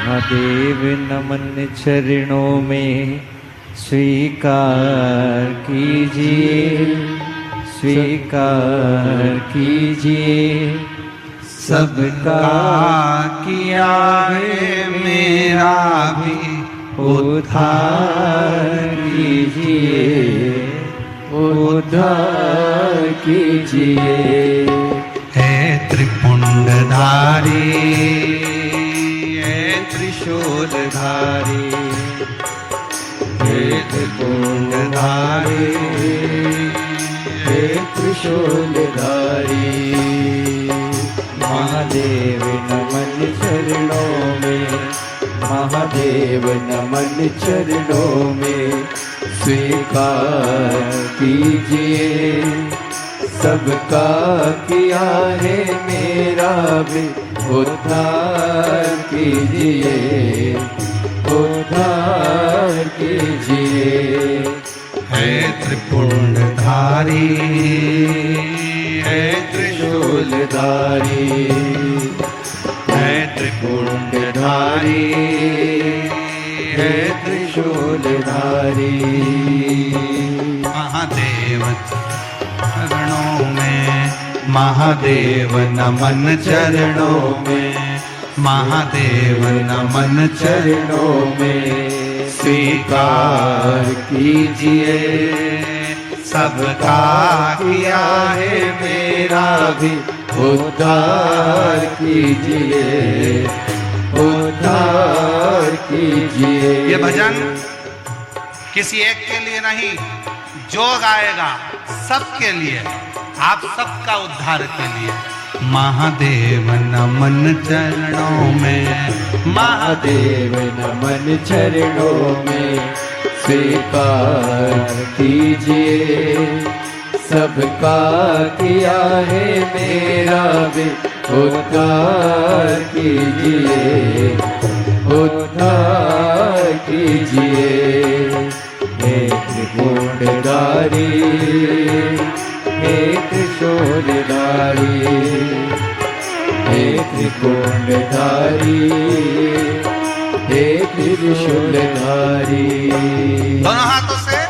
महादेव नमन चरणों में स्वीकार कीजिए, स्वीकार कीजिए। सबका किया है मेरा भी उद्धार कीजिए, उद्धार कीजिए। हे त्रिपुंडधारी, हे त्रिशूलधारी, हे त्रिपुंडधारी, हे त्रिशूलधारी। महादेव नमन चरणों में, महादेव नमन चरणों में स्वीकार कीजिए। सबका किया है मेरा भी उद्धार कीजिए, उद्धार कीजिए। हे त्रिपुंडधारी, हे त्रिशूलधारी, हे त्रिपुंडधारी, हे त्रिशूलधारी। महादेव चरणों में, महादेव नमन चरणों में, महादेव नमन चरणों में स्वीकार कीजिए। सबका किया है मेरा भी उद्धार कीजिए, उद्धार कीजिए। ये भजन किसी एक के लिए नहीं, जो गाएगा सबके लिए, आप सबका उद्धार के लिए। महादेव नमन चरणों में, महादेव नमन चरणों में स्वीकार कीजिए। सबका किया है मेरा भी उद्धार कीजिए, उद्धार कीजिए। हे त्रिपुंडधारी, हे त्रिशूलधारी, हे त्रिपुंडधारी, हे त्रिशूलधारी। दोनों हाथों से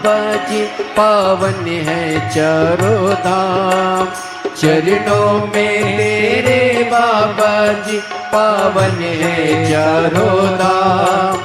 बाबा जी पावन है चारों धाम। चरणों में तेरे बाबा जी पावन है चारों धाम।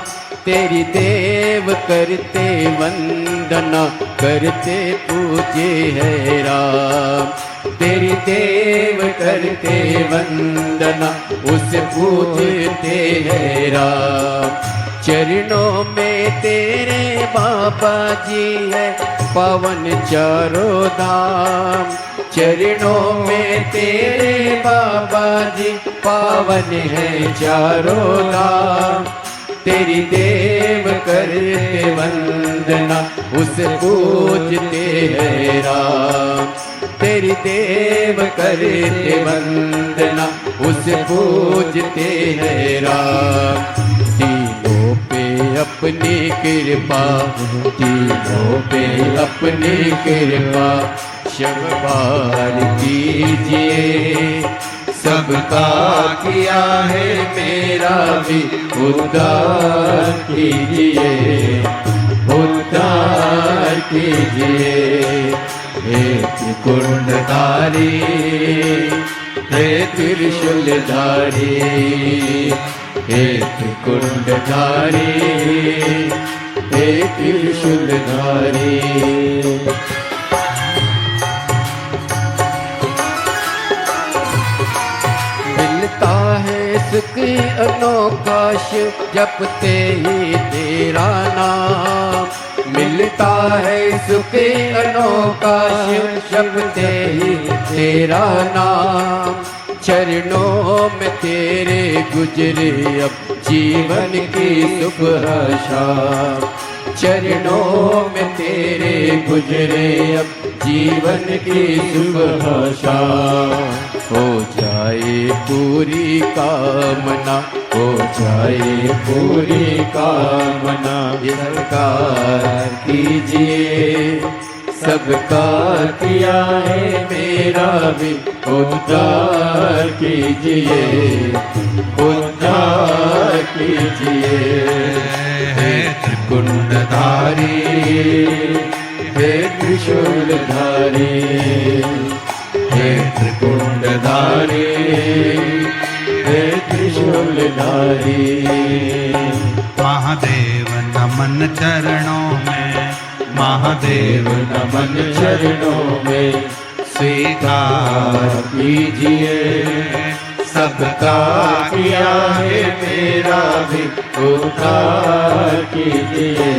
तेरी देव करते वंदना करते पूजे है राम। तेरी देव करते वंदना उसे पूजते है राम। चरणों में तेरे बाबा जी है पावन चारों धाम। चरणों में तेरे बाबा जी पावन है चारों धाम। तेरी देव करते वंदना उसे पूजते है राम। तेरी देव करते वंदना उसे पूजते है राम। तीनों पे अपनी कृपा, तीनों पे अपनी कृपा शब्बार कीजिए। सबका किया है मेरा भी उद्धार कीजिए, उद्धार कीजिए। हे त्रिकुंडधारी, हे त्रिशूलधारी, हे त्रिकुंडधारी, हे त्रिशूलधारी। मिलता है सुख अनोखा शिव जपते ही तेरा नाम। मिलता है सुख अनोखा शिव जपते ही तेरा नाम। चरणों में तेरे गुजरे अब जीवन की सुबह शाम। चरणों में तेरे गुजरे अब जीवन की सुबह शाम। हो जाए पूरी कामना, हो जाए पूरी कामना। सरकार कीजिए, सबका किया है मेरा भी उद्धार कीजिए, उद्धार कीजिए। हे त्रिकुंडधारी, हे त्रिशूलधारी, हे त्रिकुंडधारी, हे त्रिशूलधारी। महादेव नमन चरणों में, महादेव नमन चरणों में। स्वीकार कीजिए, सबका किया है मेरा भी उद्धार कीजिए,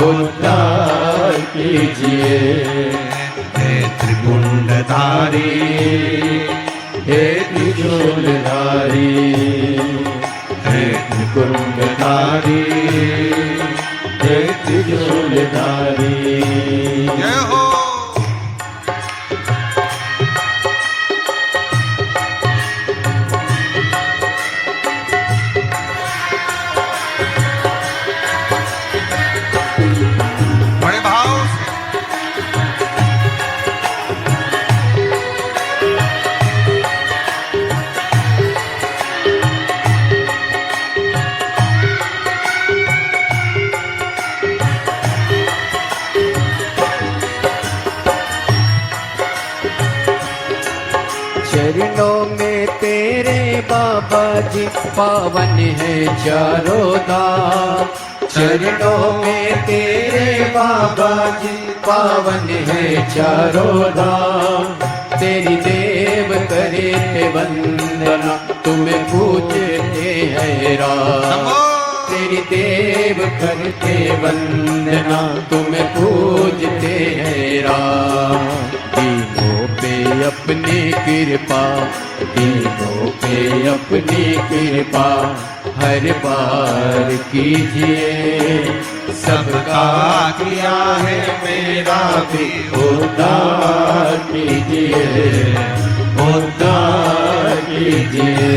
उद्धार कीजिए। हे त्रिकुंडधारी, हे त्रिशूलधारी, हे त्रिकुंडधारी, हे त्रिशूलधारी। जय हो। बड़े भाव से चरणों में तेरे बाबा जी पावन है चारों धाम। चरणों में तेरे बाबा जी पावन है चारों धाम। तेरी देव करे वंदना तुम्हें पूजते हैं राम। तेरी देव करते वंदना तुम्हें पूजते हैं राम। दीनों पे अपनी कृपा, दीनों पे अपनी कृपा हर बार कीजिए। सबका किया है मेरा भी उद्धार कीजिए, उद्धार कीजिए।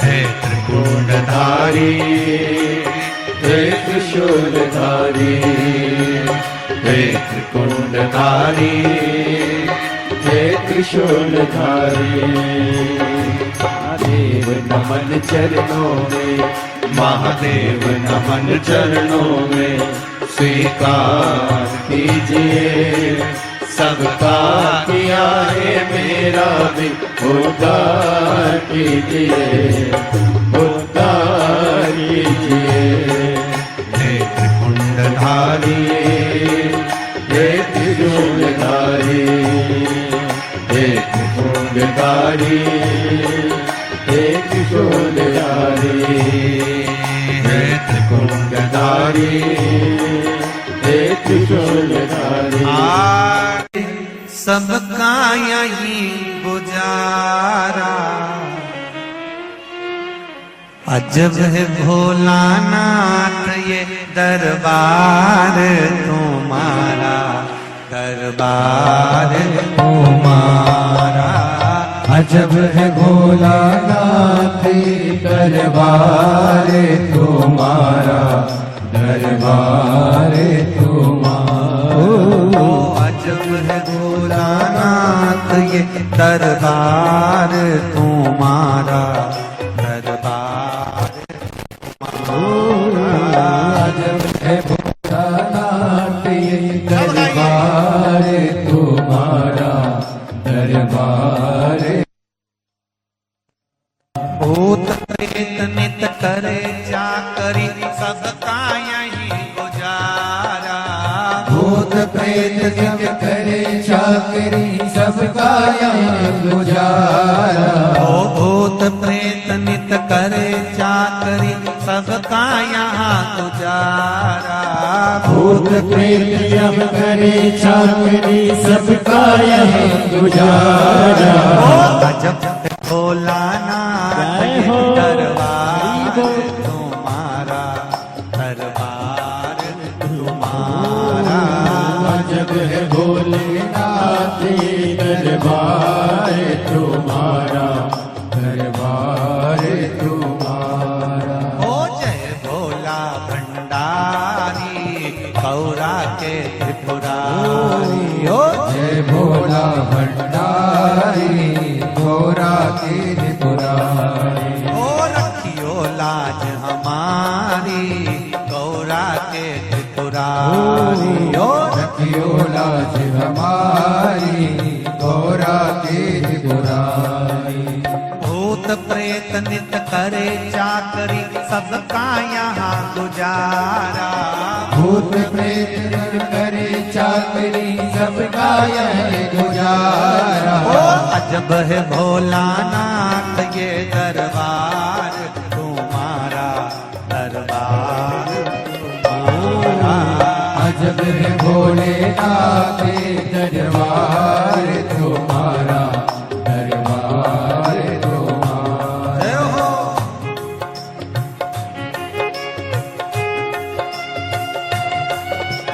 हे त्रिकुंडधारी, हे त्रिशूलधारी, हे त्रिकुंडधारी, हे त्रिशूलधारी। महादेव नमन चरणों में, महादेव नमन चरणों में। स्वीकार कीजिए, सबका किया है मेरा भी उद्धार कीजिए, उद्धार कीजिए। नेत्र कुंडधारी, हे त्रिशूलधारी, हे त्रिशूलधारी, हे त्रिशूलधारी, हे त्रिकुंडधारी, हे त्रिशूलधारी। सबका यही गुजारा, अजब है भोलानाथ ये दरबार तुम्हारा, दरबार तुम्हारा। अजब है भोलानाथ दरबार तुम्हारा, दरबार तुम्हारा। अजब है भोलानाथ ये दरबार तुम्हारा, दरबार तुम्हारा। अजब है भोलानाथ ये दरबार तुम्हारा, दरबार। भूत प्रेत नित करे चाकरी, सबका यही गुजारा। भूत प्रेत नित करे चाकरी, सबका यहाँ गुजारा। ओ भूत प्रेत नित करे चाकरी, सबका यहाँ गुजारा। भूत प्रेत जब करे चाकरी, सबका यहाँ गुजारा। अजब भोलानाथ ये दरबार तुम्हारा, दरबार तुम्हारा। अजब है भोलेनाथ ये दरबार तुम्हारा, दरबार तुम्हारा। ओ जय भोला भंडारी, गौरा के त्रिपुरारी। ओ जय भोला भंडारी, गौरा की त्रिपुरारी। ओ रखियो लाज हमारी, गौरा के त्रिपुरारी। ओ रखियो लाज हमारी, गौरा की त्रिपुरारी। भूत प्रेत नित करे चाकरी, सबका यहाँ गुजारा। भूत प्रेत नित करे चाकरी, सबका यहाँ गुजारा। ओ अजब है भोलानाथ ये दरबार तुम्हारा, दरबार तुम्हारा। अजब है भोलेनाथ दरबार तुम्हारा, दरबार तुम्हारा। जय हो।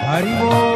हरि बोल।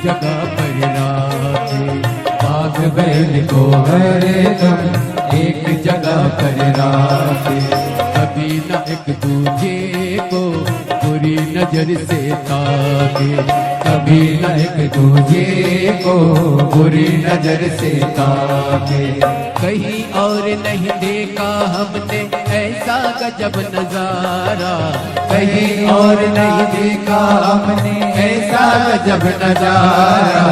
जगह पर राखे, बाघ बैल को हरदम एक जगह पर राखे। कभी न एक दूजे को बुरी नजर से ताके, कभी न एक दूजे को बुरी नजर से ताके। कहीं और नहीं देखा हमने ऐसा गजब नजारा, कहीं और नहीं देखा हमने ऐसा गजब नजारा।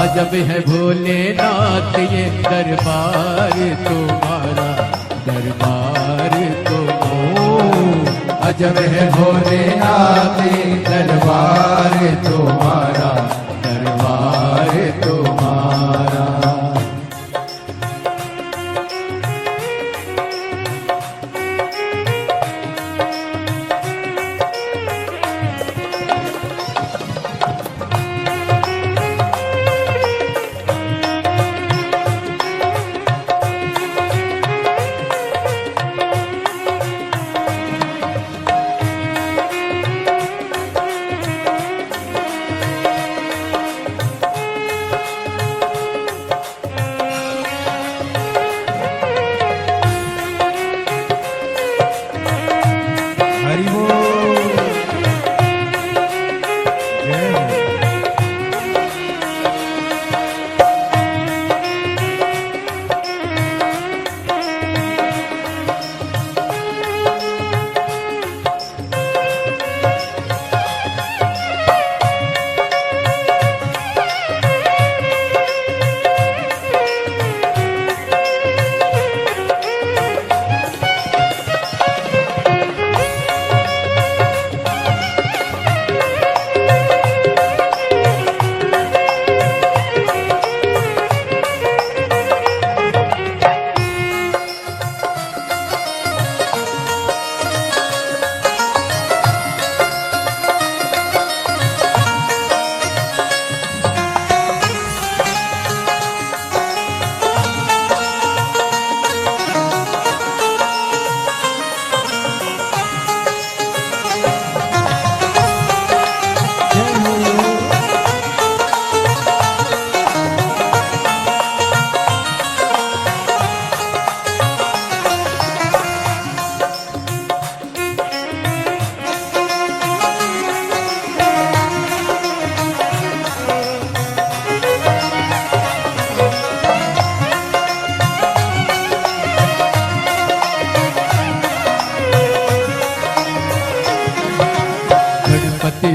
अजब है भोलेनाथ ये दरबार तुम्हारा, दरबार अजब है भोलेनाथ दरबार तुम्हारा, दरबार तुम्हारा।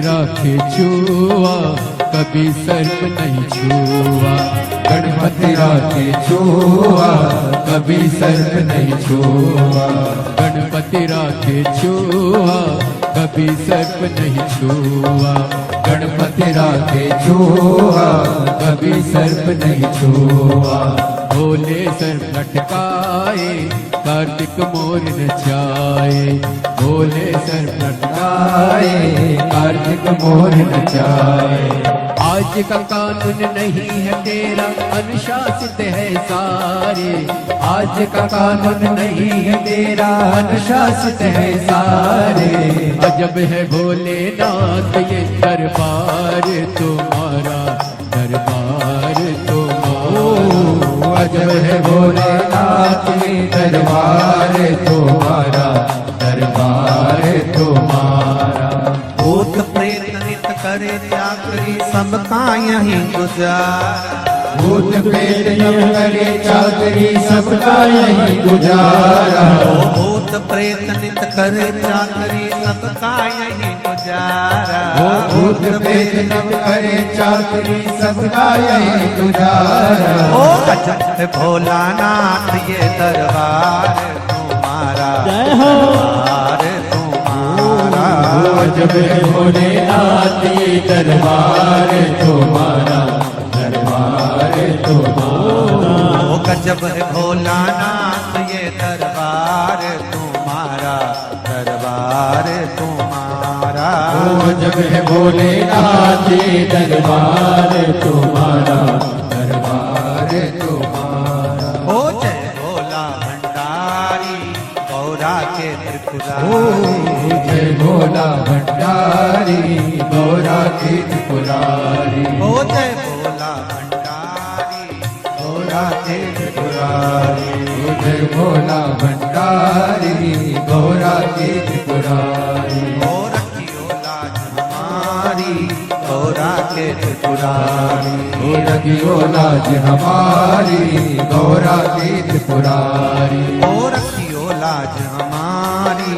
राखे छुआ कभी सर्प नहीं छुआ, गणपति राखे छुआ कभी सर्प नहीं छुआ, गणपति राखे छुआ कभी सर्प नहीं छुआ, गणपति राखे छुआ कभी सर्प नहीं छुआ। भोले सर्प लटकाए कार्तिक मोर नचाए, भोले सर्प लटकाए कार्तिक मोर नचाए। आज का कानून नहीं है तेरा अनुशासित है सारे, आज का कानून नहीं है तेरा अनुशासित है सारे। अजब है भोलेनाथ ये दरबार तुम्हारा, दरबार तुम्हारा। अजब है भोलेनाथ ये दरबार तुम्हारा, दरबार तुम्हारा। भूत प्रेत नित करे चाकरी सबका यहीं गुजारा, भूत प्रेत नित करे चाकरी सबका यहीं गुजारा। भूत प्रेत नित करे चाकरी सबका यहीं गुजारा, भूत प्रेत नित करे चाकरी सबका यहीं गुजारा। ओ अजब भोलानाथ ये दरबार तुम्हारा, दरबार तुम्हारा। अजब है भोलेनाथ ये दरबार तुम्हारा, दरबार तुम्हारा। ओ गजब है भोलानाथ ये दरबार तुम्हारा, दरबार तुम्हारा। अजब है भोलेनाथ ये दरबार तुम्हारा, दरबार तुम्हारा। ओ जय भोला भंडारी गौरा के त्रिपुरा त्रिपुरारी। जय भोला भंडारी गौरा के त्रिपुरारी। ओ जय भोला भंडारी गौरा के त्रिपुरारी। जय भोला भंडारी गौरा के त्रिपुरारी। ओ रखियो लाज हमारी गौरा के त्रिपुरारी। ओ रखियो लाज हमारी गौरा के त्रिपुरारी। ओ रखियो लाज हमारी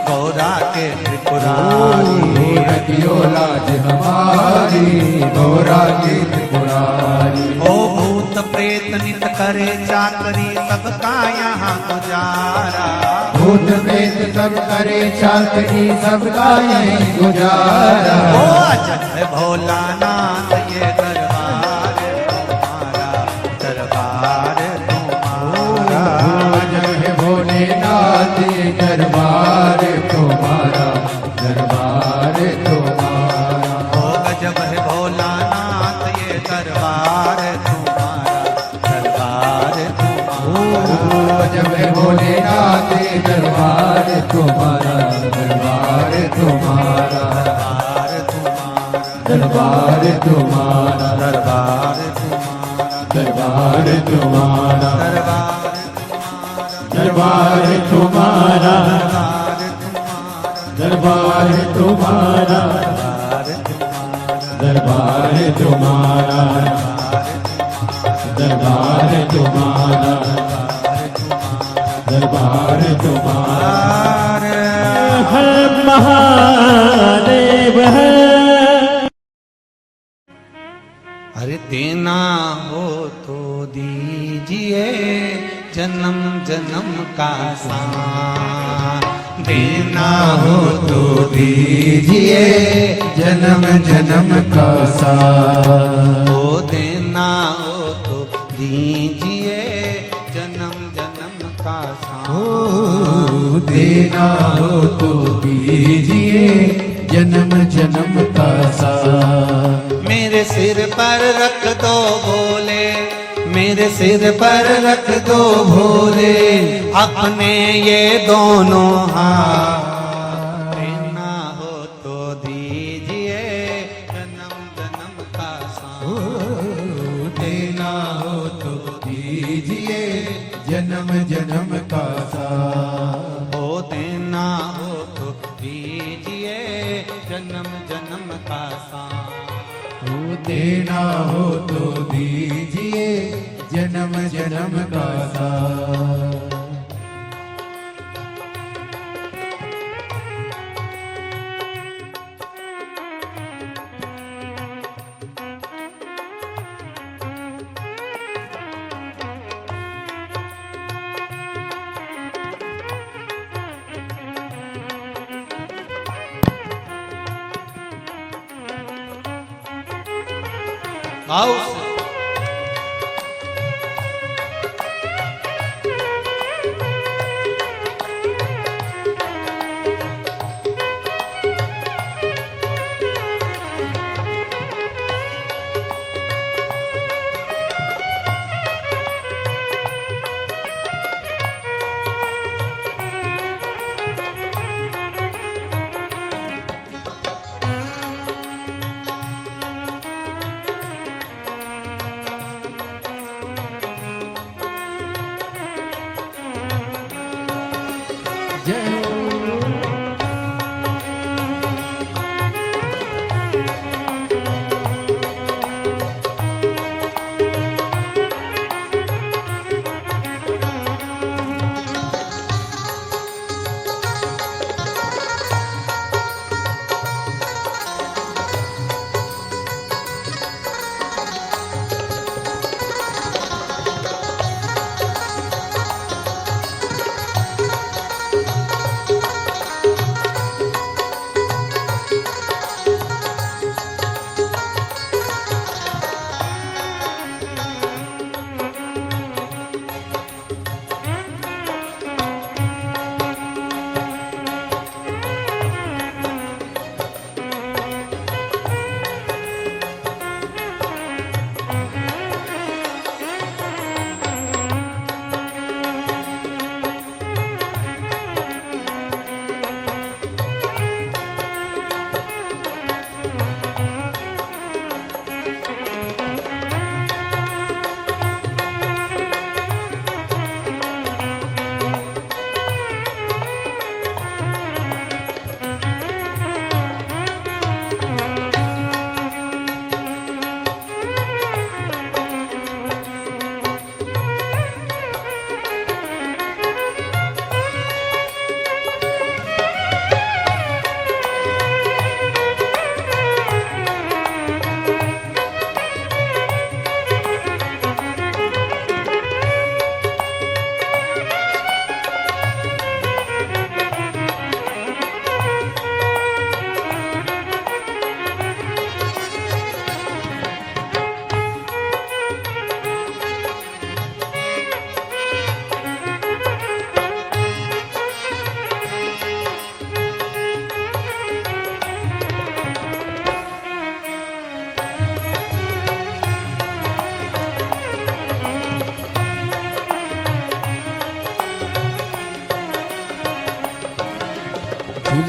गौरा के त्रिपुरारी। ओ रखियो लाज हमारी गौरा के त्रिपुरारी। ओ भूत प्रेत नित करे चाकरी सबका यहाँ गुजारा। भूत प्रेत सब करे चाकरी सबका यही गुजारा। ओ अजय भोलानाथ ये दरबार तुम्हारा, दरबार तुम्हारा। जय भोलेनाथ ये दरबार तुम्हारा, दरबार तुम्हारा। ओ गजब है भोलानाथ ये दरबार तुम्हारा, दरबार तुम्हारा। जब भोलेनाथ ये दरबार तुम्हारा, दरबार तुम्हारा। दरबार तुम्हारा, दरबार तुम्हारा, दरबार तुम्हारा, दरबार दरबार तुम्हारा, तुम्हारा, दरबार तुम्हारा, दरबार तुम्हारा, दरबार तुम्हारा, दरबार तुम्हारा, दरबार तुम्हारा। हर महादेव है। अरे देना हो तो दीजिए जन्म जन्म का साथ। देना हो तो दीजिए जन्म जन्म का साथ। ओ देना हो तो दीजिए जन्म जन्म का ओ साथ। देना हो तो दीजिए जन्म जन्म का साथ। मेरे सिर पर रख दो भोले, मेरे सिर पर रख दो भोले अपने ये दोनों हाथ। देना हो तो दीजिए जन्म जन्म का साथ। देना हो तो दीजिए जन्म जन्म का साथ। ओ देना हो तो दीजिए जन्म जन्म का साथ। ओ देना हो तो दीजिए जन्म जन्म का साथ। आओ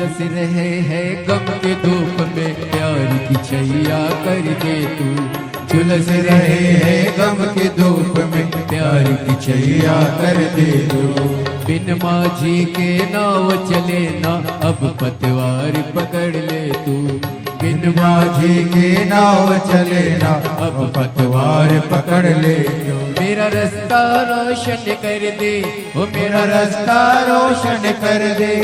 झुलस रहे हैं गम के धूप में, प्यार की छैया कर दे तू। झुलस रहे हैं गम के धूप में, प्यार की छैया कर दे तू। बिन माझी के नाव चले ना, अब पतवार पकड़ ले तू। बिन माझी के नाव चले ना, अब पतवार पकड़ ले तू। मेरा रास्ता रोशन कर दे, ओ मेरा रास्ता रोशन कर दे।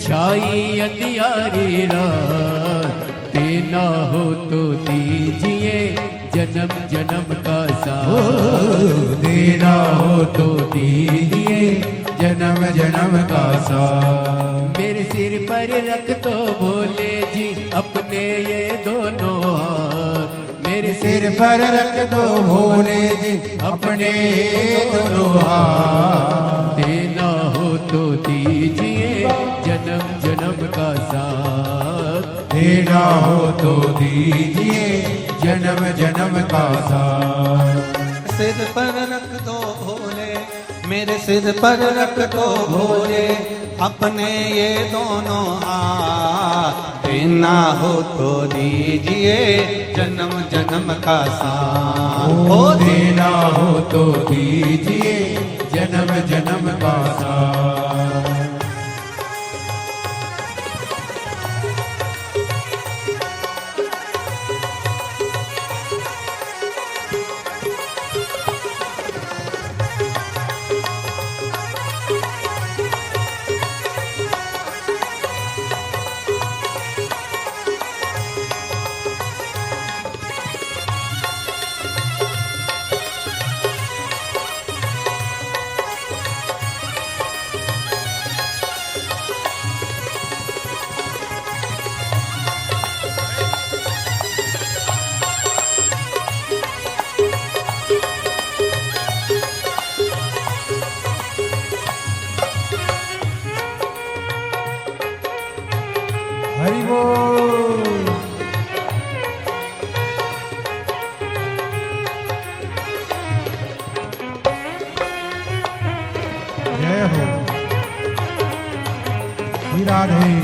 छाई अंधियारी रात, देना हो तो दीजिए जन्म जन्म का साथ। देना हो तो दीजिए जन्म जन्म का साथ। मेरे सिर पर रख दो भोले जी अपने ये दोनों हाथ। मेरे सिर पर रख दो भोले जी अपने दोनों हाथ। देना हो तो दीजिए जन्म जन्म का साथ। देना हो तो दीजिए जन्म जन्म का साथ। सिर पर रख दो भोले, मेरे सिर पर रख दो भोले अपने ये दोनों हाथ। देना हो तो दीजिए जन्म जन्म का साथ। ओ देना हो तो दीजिए जन्म जन्म का साथ। हरि बोल। जय हो श्री राधे।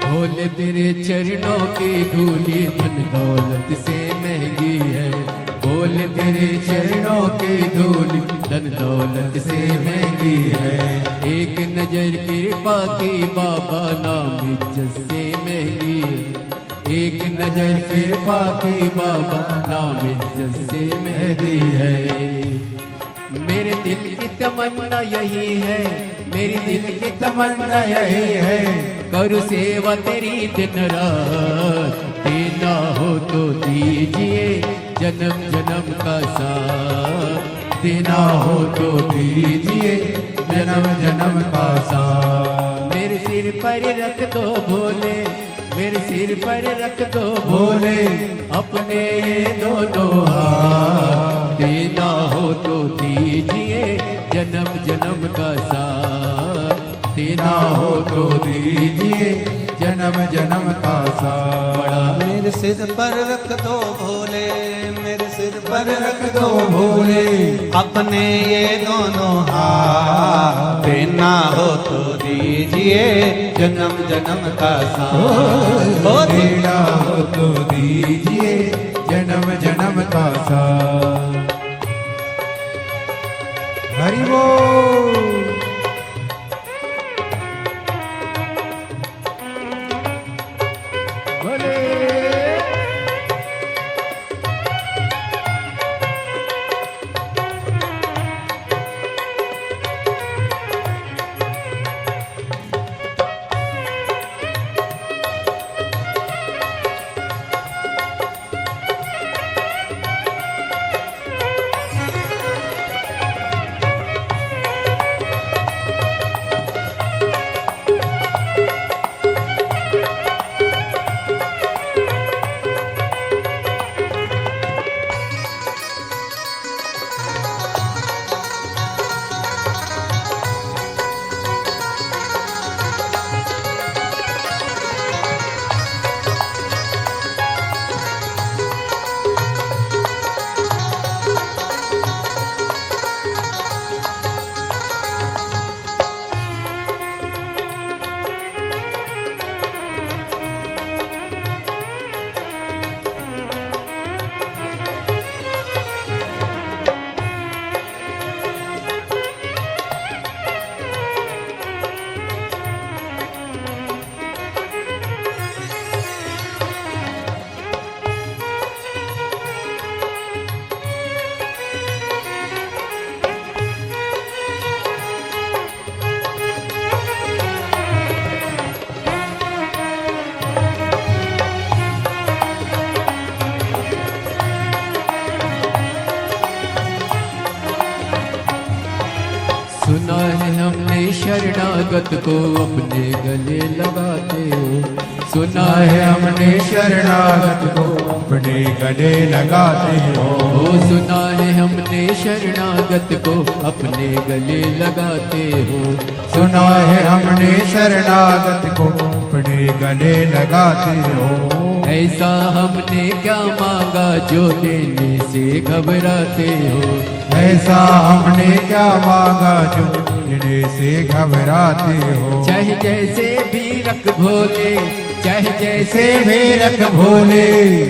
भोले तेरे चरणों की धूली धन दौलत से महंगी है। भोले तेरे चरणों की धूली धन दौलत से महंगी है। एक नजर कृपा की बाबा नाम इज्जत से महंगी है। एक नजर कृपा की बाबा नाम इज्जत से महंगी है। मेरे दिल की तमन्ना यही है, मेरी दिल की तमन्ना यही है, करूँ सेवा तेरी दिन रात। देना हो तो दीजिए जन्म जन्म का साथ। देना हो तो दीजिए जन्म जन्म का साथ। मेरे सिर पर रख दो भोले, मेरे सिर पर रख दो भोले अपने ये दोनों हाथ। देना हो तो दीजिए जन्म जन्म का साथ। देना हो तो दीजिए जन्म जन्म का साथ। बड़ा मेरे सिर पर रख दो भोले, मेरे सिर पर रख दो भोले अपने ये दोनों हाथ। देना हो तो दीजिए जन्म जन्म का साथ। ओ देना हो तो दीजिए जन्म जन्म का साथ। हरि बोल। शरणागत को अपने गले लगाते हो। सुना है हमने शरणागत को अपने गले लगाते हो। सुना है हमने शरणागत को अपने गले लगाते हो। सुना है हमने शरणागत को अपने गले लगाते हो। ऐसा हमने क्या मांगा जो देने से घबराते हो। ऐसा हमने क्या मांगा जो देने से घबराते हो। चाहे जैसे भी रख भोले, चाहे जैसे भी रख भोले,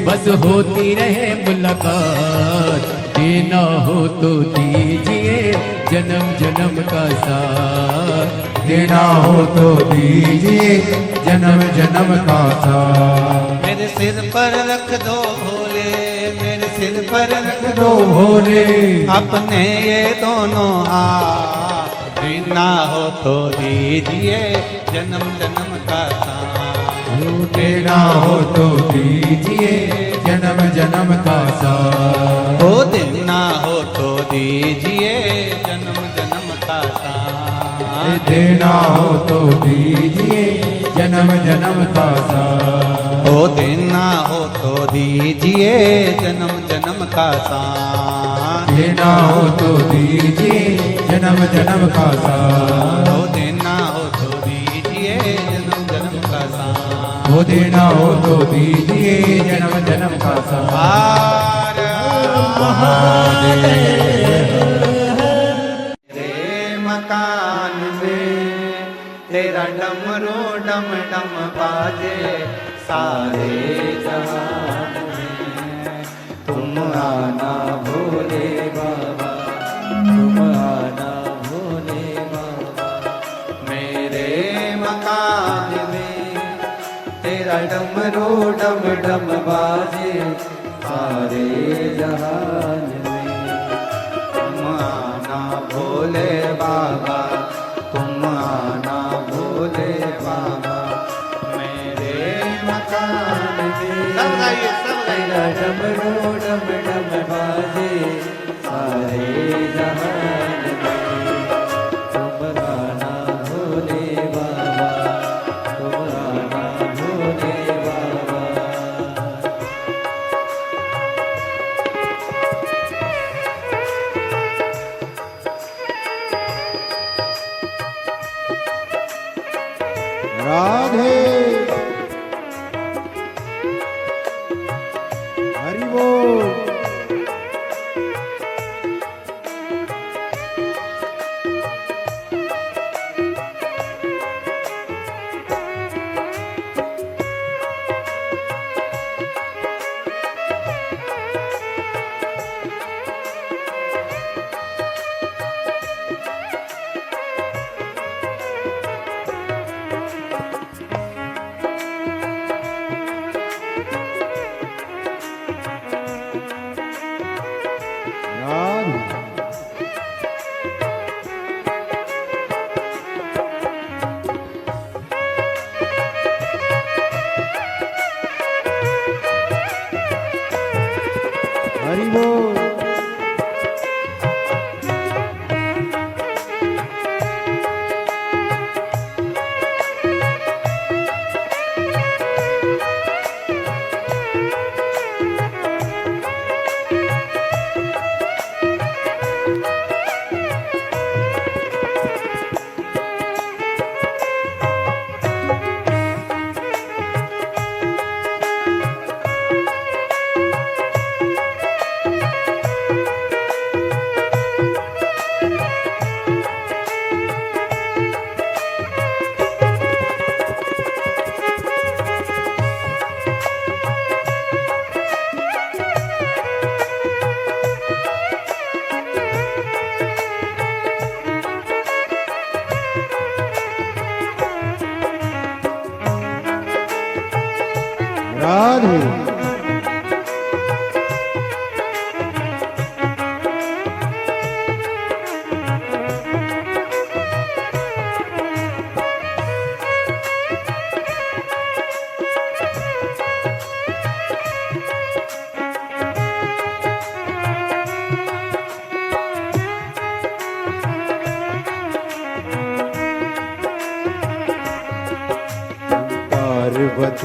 बस होती रहे मुलाकात। देना हो तो दीजिए जन्म जन्म का साथ। देना हो तो दीजिए जन्म जन्म का साथ। मेरे सिर पर रख दो भोले, मेरे सिर पर रख दो भोले, अपने ये दोनों हाथ। देना हो तो दीजिए जन्म जन्म का साथ। देना हो तो दीजिए जन्म जन्म का साथ। हो देना हो तो दीजिए जन्म जन्म का साथ। देना हो तो दीजिए जन्म जन्म का साथ। हो देना हो तो दीजिए जन्म जन्म का साथ। देना हो तो दीजिए जन्म जन्म का साथ। हो देना हो तो दीजिए जन्म जन्म का साथ। हो देना हो तो दीजिए जन्म जन्म का साथ। हर महादेव। तेरे मकान में तेरा डमरू डम डम बाजे सारे जहान में। तुम आना भोले बाबा, तुम आना भोले बाबा। मेरे मकान में तेरा डमरू डम डम बाजे सारे जहान में। तुम आना भोले बाबा, तुम आना भोले बाबा। मेरे मकान में सब गाइए, सब गाइए। डमरू डम डम बाजे सारे जहान में। तुम आना भोले बाबा, तुम आना भोले बाबा। राधे हरि बोल। हरि बोल।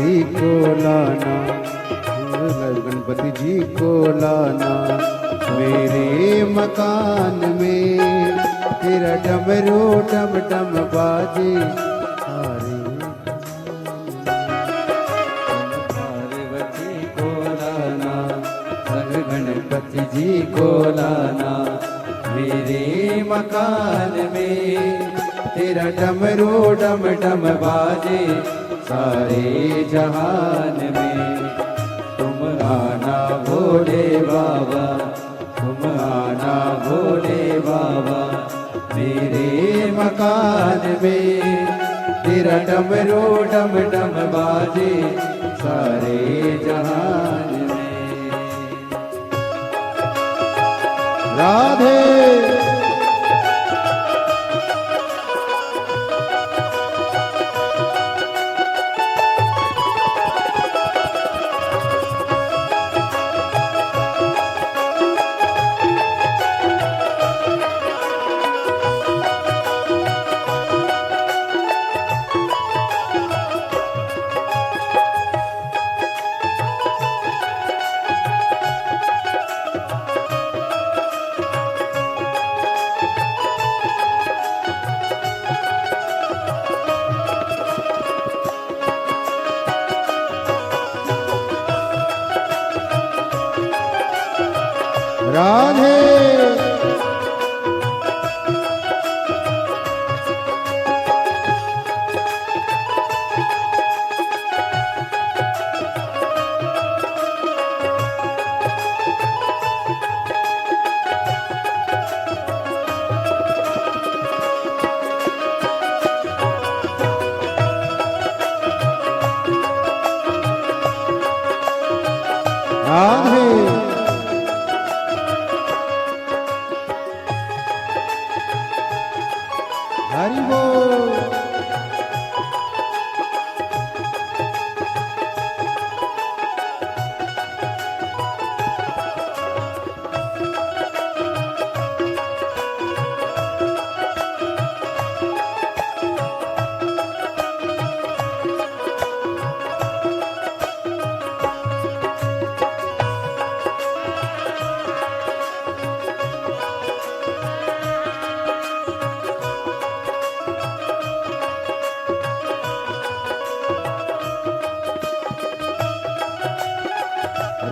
गणपति को लाना, गणपति जी को लाना मेरे मकान में, तेरा डमरू डम डम बाजे सारे। पार्वती को लाना, संग गणपति जी को लाना मेरे मकान में, तेरा डमरू डम डम बाजे सारे जहान में। तुम आना भोले बाबा, तुम आना भोले बाबा मेरे मकान में, तेरा डमरू डम डम बाजे सारे जहान में। राधे राधे राधे हरि बोल।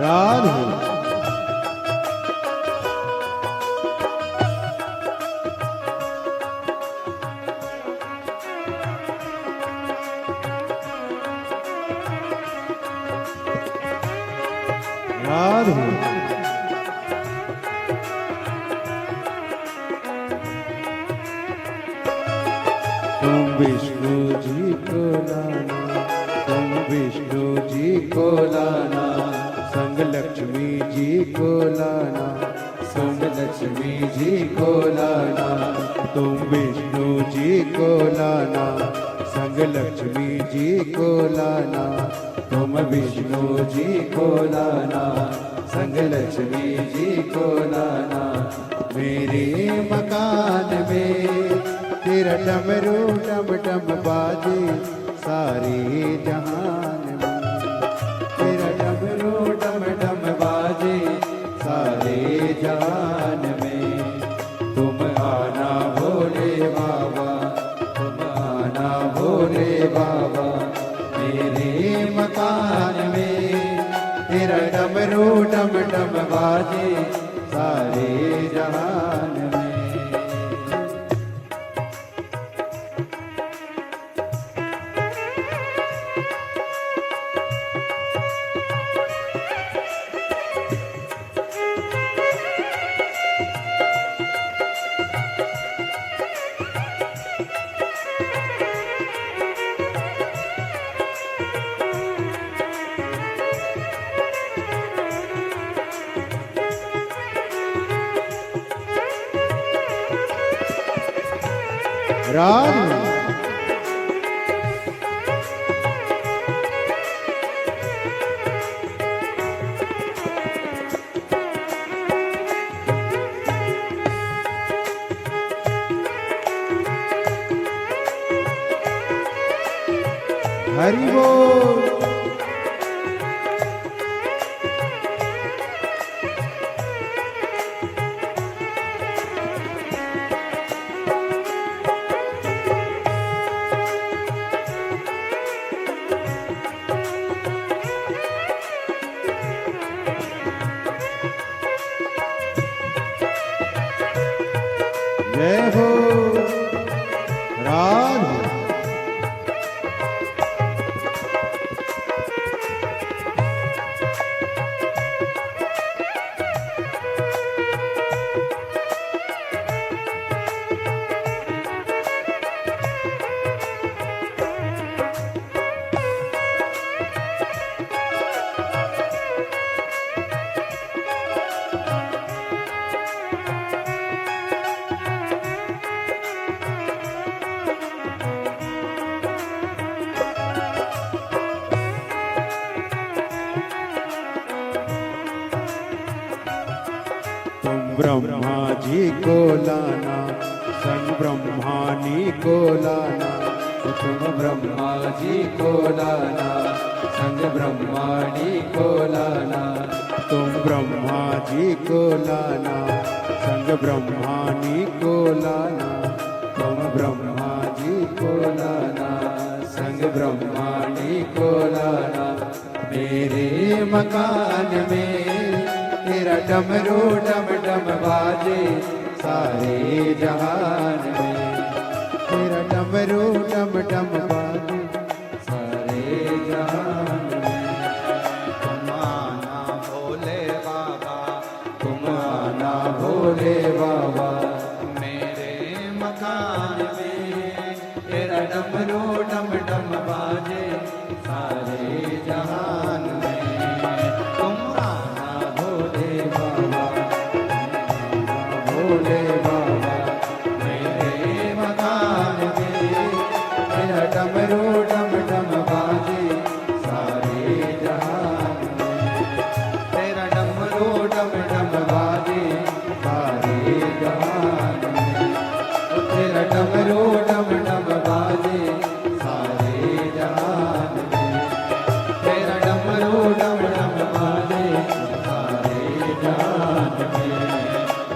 राधे राधे तुम विष्णु जी को लाना, तुम विष्णु जी को लाना, संग लक्ष्मी जी को लाना, संग लक्ष्मी जी को लाना। तुम विष्णु जी को लाना, संग लक्ष्मी जी को लाना, तुम विष्णु जी को लाना, संग लक्ष्मी जी को लाना मेरे मकान में, तेरा डमरू डम डम बाजे सारे जहान में, तेरा डमरू डम डम बाजे सारे जहान में। तुम आना भोले बाबा, तुम आना भोले बाबा मेरे मकान में, तेरा डमरू डम डम बाजे सारे जहान में। राधे हरि बोल। तुम ब्रह्मा जी को लाना, संग ब्रह्मानी को लाना, तुम ब्रह्मा जी को लाना, संग ब्रह्माणी को लाना। तुम ब्रह्मा जी को लाना, संग ब्रह्मानी को लाना, तुम ब्रह्मा जी को लाना, संग ब्रह्माणी को लाना। मेरे मकान में तेरा डमरू डम डम बाजे, सारे जहान में तेरा डमरू डम डम बाजे, सारे जहान में। तुम आना भोले बाबा, तुम आना भोले बाबा, मेरे मकान में तेरा डमरू डम डम बाजे, सारे जहान में। तुम आना भोले बाबा, भोले बाबा, मेरे मकान में तेरा डमरू डम डम बाजे, सारे जहान में। तेरा डमरू डम डम बाजे, सारे जहान में। तेरा डमरू डम डम बाजे, सारे जहान में। तेरा डमरू डम डम बाजे, सारे जहान में।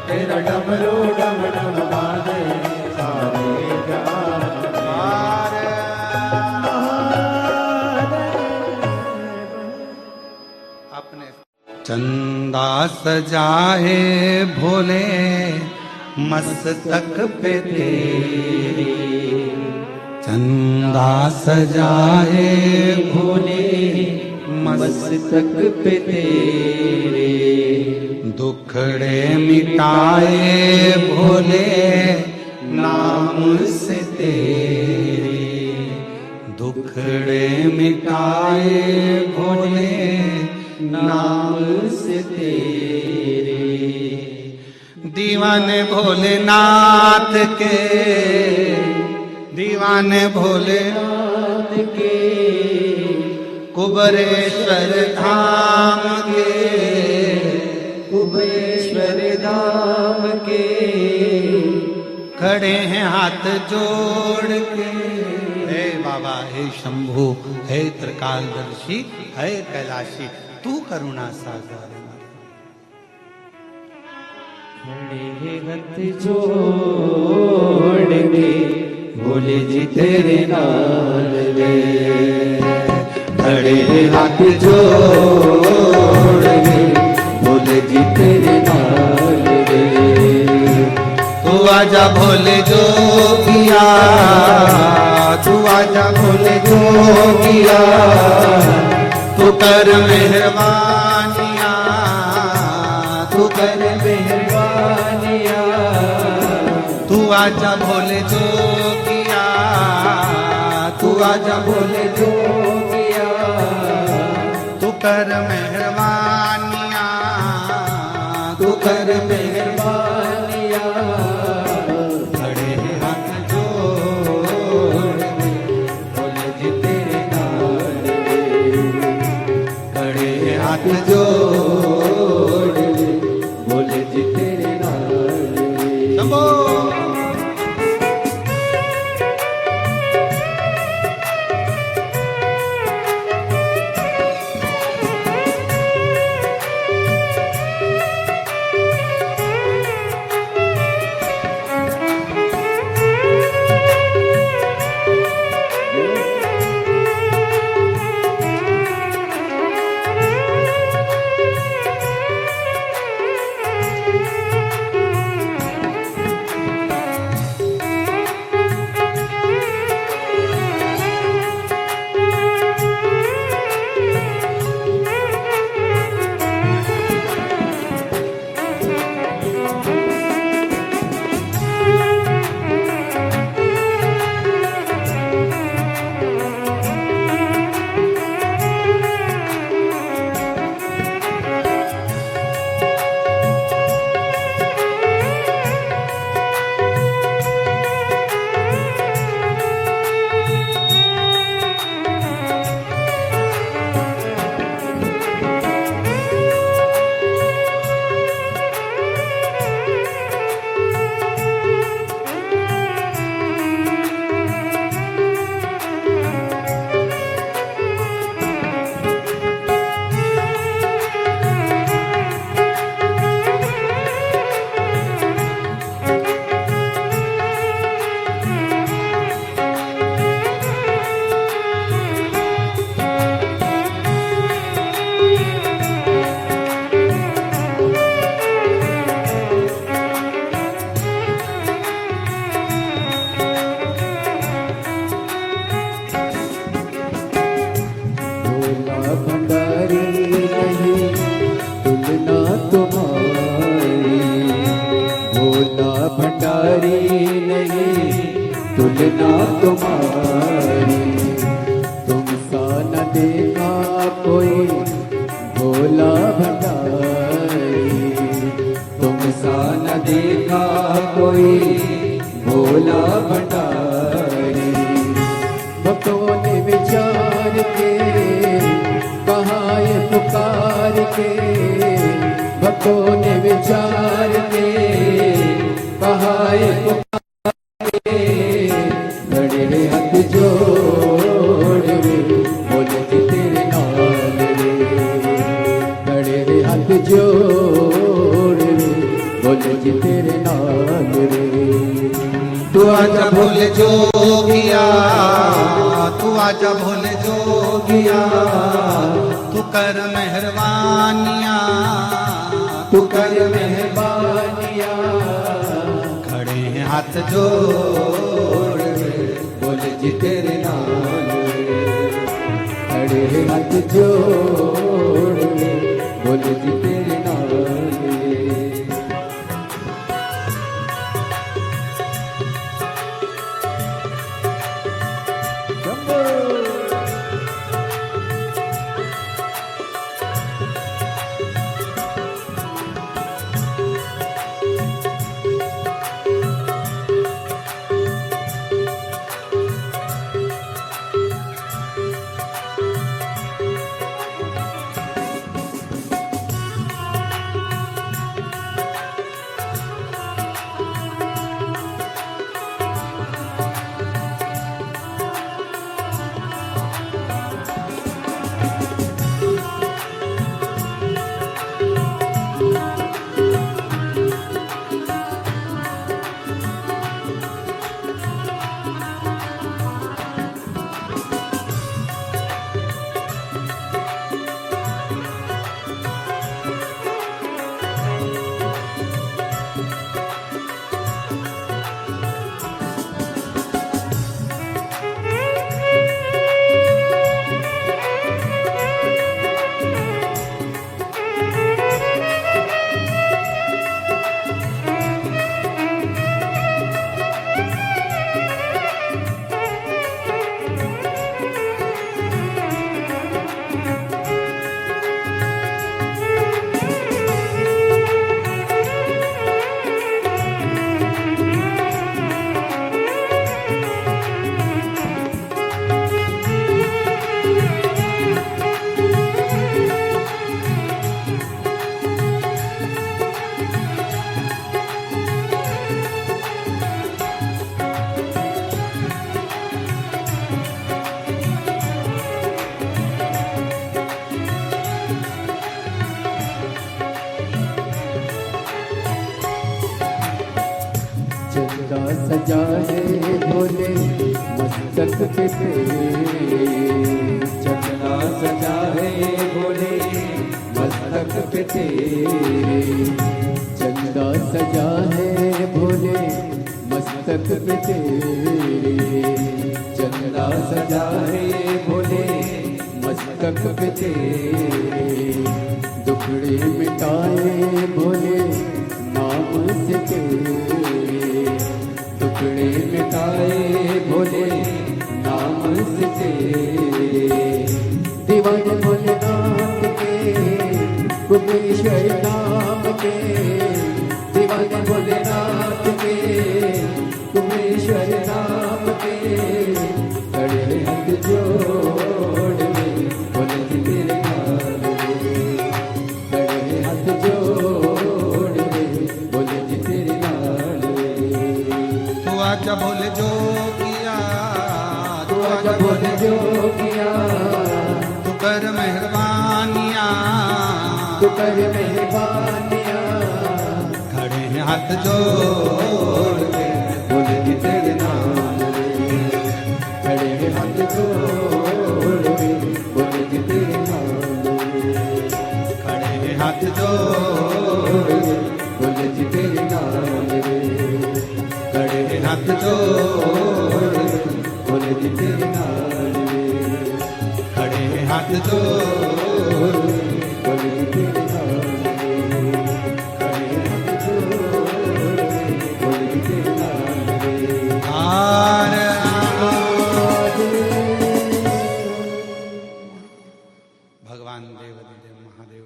तेरा डमरू डम डम बाजे, सारे जहान अपने चंदा सजाए भोले मस्तक पे तेरे, चंदा सजाए भोले मस्तक पे तेरे, दुखड़े मिटाए भोले नाम से तेरे, दुखड़े मिटाए भोले नाम से तेरे। दीवाने भोलेनाथ के, दीवाने भोलेनाथ के, कुबरेश्वर धाम के, कुबेश्वर धाम के, खड़े हैं हाथ जोड़ के। हे बाबा, हे शंभु, हे त्रिकालदर्शी, हे कैलाशी, तू करुणा सागर। खड़े हाथ जोड़ के भोले जी तेरे नाल रे, खड़े हाथ जोड़ के भोले जी तेरे नाल रे। तू आजा भोले जोगिया, तू आजा भोले जोगिया, तू कर मेहरबानिया, तू कर मेहरबानिया, तू आजा भोले जोगिया, तू आजा भोले जोगिया, तू कर मेहरबानिया, तू कर मेहरबानिया। खड़े हाथ जोड़ के भोले जी तेरे नाल रे, खड़े हाथ जोड़ के भोले जी तेरे नाल रे। शंभो। कोई भोला भंडारी। भक्तों ने विचार के कहा ये पुकार के, भक्तों ने विचार के कहा ये पुकार के, खड़े हाथ जोड़ रे बोले जी तेरे नाल रे, खड़े हाथ जोड़ रे बोले जी तेरे नाल रे। तू आजा भोले जोगिया, तू आजा भोले जोगिया, तू कर मेहरबानिया, तू कर मेहरबानिया, खड़े हैं हाथ जोड़ रे बोले जी तेरे नाल रे, खड़े हाथ जोड़ रे बोले जी तेरे नाल रे। चंदा सजा है भोले मस्तक पे तेरे, चंदा सजा है भोले मस्तक पे तेरे, चंदा सजा है भोले मस्तक पे तेरे, चंदा सजा है भोले मस्तक पे तेरे, दुखड़े मिटाए भोले नाम से तेरे, टुकड़े मिटाए भोले नाम से तेरे, दीवाने भोलेनाथ के कुमेश्वर नाम के, दीवाने भोलेनाथ के कुमेश्वर नाम के, खड़े हाथ जोड़ रे बोले जी तेरे नाल रे, खड़े हाथ जोड़ रे बोले जी तेरे नाल रे। तू आजा भोले जोगिया, तू आजा भोले जोगिया, तू कर मेहरबानिया, तू कर मेहरबानिया, खड़े हैं हाथ जोड़ के बोले जी तेरे नाल रे, खड़े हैं हाथ जोड़ रे बोले जी तेरे नाल रे, खड़े हैं हाथ जोड़ रे बोले जी तेरे नाल रे, खड़े हैं हाथ जोड़ बोले जी तेरे नाल रे, खड़े हैं हाथ जोड़ बोले जी तेरे नाल रे, खड़े हाथ जोड़ बोले जी तेरे नाल रे। आर भगवान देवादिदेव महादेव,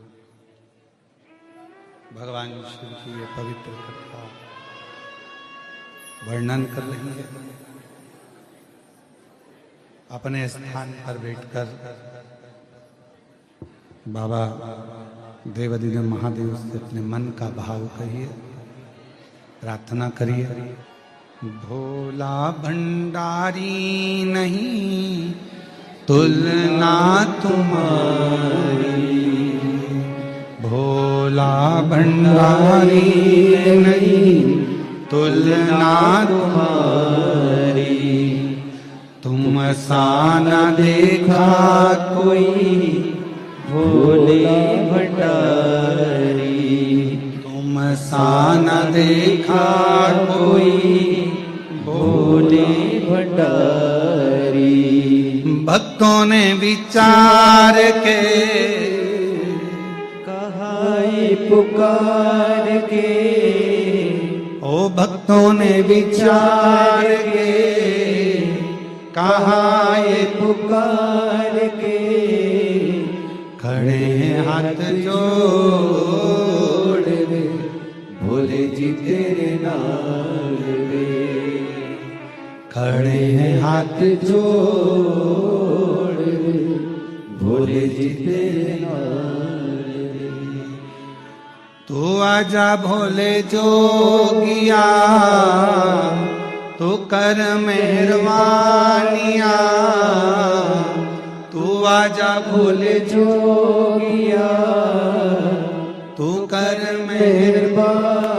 भगवान शिव की ये पवित्र कथा वर्णन कर रही है। अपने स्थान पर बैठकर बाबा देवादिदेव महादेव से अपने मन का भाव कहिए, प्रार्थना करिए। भोला भंडारी नहीं तुलना तुम्हारी, भोला भंडारी नहीं तुलना तुम्हारी, तुम सा न देखा कोई भोले भंडारी, तुम सा न देखा कोई भोले भंडारी। भक्तों ने विचार के कहा ये पुकार के, ओ भक्तों ने विचार के कहा ये पुकार के, खड़े हाथ जोड़ रे भोले जी तेरे नाल रे, खड़े हाथ जोड़ रे भोले जी तेरे नाल रे। तू आजा भोले जोगिया, तू कर मेहरबानिया, तू आजा भोले जोगिया, तू कर मेहरबानिया,